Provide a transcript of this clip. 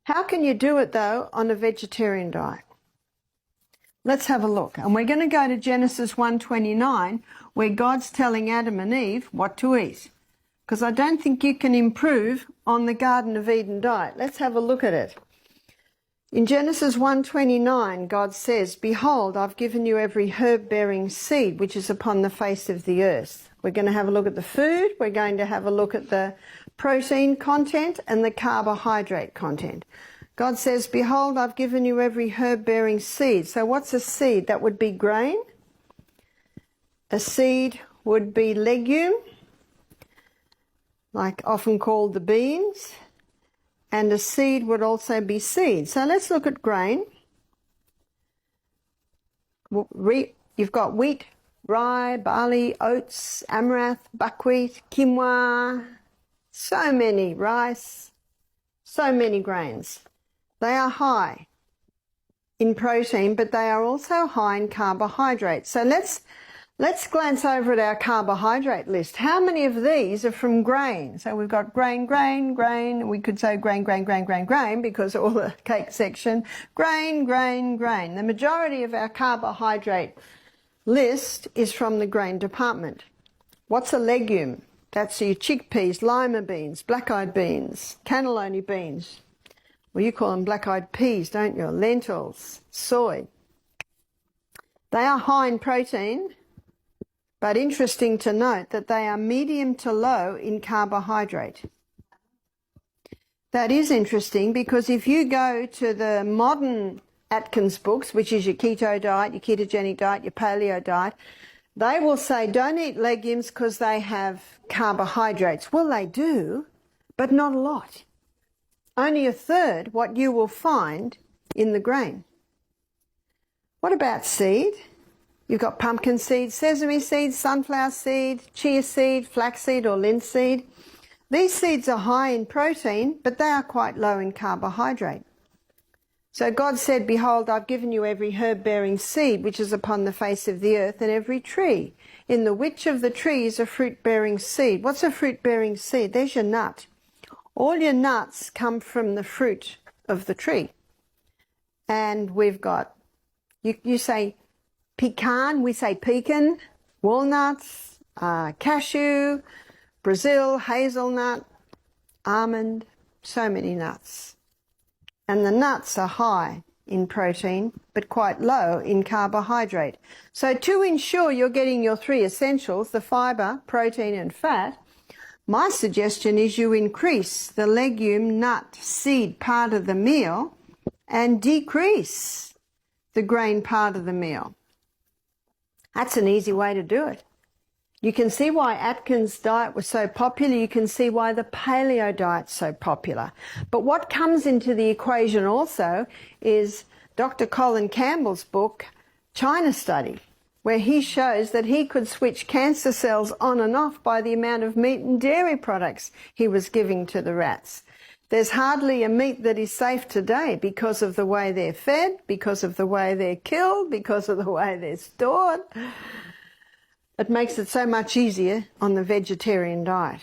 How can you do it, though, on a vegetarian diet? Let's have a look. And we're going to go to Genesis 1:29, where God's telling Adam and Eve what to eat. Because I don't think you can improve on the Garden of Eden diet. Let's have a look at it. In Genesis 1:29, God says, "Behold, I've given you every herb-bearing seed which is upon the face of the earth." We're going to have a look at the food. We're going to have a look at the protein content and the carbohydrate content. God says, "Behold, I've given you every herb-bearing seed." So what's a seed? That would be grain. A seed would be legume, like often called the beans. And a seed would also be seed. So let's look at grain. You've got wheat, rye, barley, oats, amaranth, buckwheat, quinoa, so many, rice, so many grains. They are high in protein, but they are also high in carbohydrates. So let's glance over at our carbohydrate list. How many of these are from grain? So we've got grain, grain, grain. We could say grain, grain, grain, grain, grain, because all the cake section. Grain, grain, grain. The majority of our carbohydrate list is from the grain department. What's a legume? That's your chickpeas, lima beans, black-eyed beans, cannellini beans. Well, you call them black-eyed peas, don't you? Lentils, soy. They are high in protein, but interesting to note that they are medium to low in carbohydrate. That is interesting because if you go to the modern Atkins books, which is your keto diet, your ketogenic diet, your paleo diet, they will say don't eat legumes because they have carbohydrates. Well, they do, but not a lot. Only a third what you will find in the grain. What about seed? You've got pumpkin seed, sesame seed, sunflower seed, chia seed, flaxseed or linseed. These seeds are high in protein, but they are quite low in carbohydrate. So God said, "Behold, I've given you every herb-bearing seed which is upon the face of the earth, and every tree. In the which of the trees a fruit-bearing seed?" What's a fruit-bearing seed? There's your nut. All your nuts come from the fruit of the tree. And we've got, you say pecan, we say pecan, walnuts, cashew, Brazil, hazelnut, almond, so many nuts. And the nuts are high in protein, but quite low in carbohydrate. So to ensure you're getting your three essentials, the fibre, protein and fat, my suggestion is you increase the legume, nut, seed part of the meal and decrease the grain part of the meal. That's an easy way to do it. You can see why Atkins' diet was so popular. You can see why the paleo diet's so popular. But what comes into the equation also is Dr. Colin Campbell's book, China Study, where he shows that he could switch cancer cells on and off by the amount of meat and dairy products he was giving to the rats. There's hardly a meat that is safe today because of the way they're fed, because of the way they're killed, because of the way they're stored. It makes it so much easier on the vegetarian diet.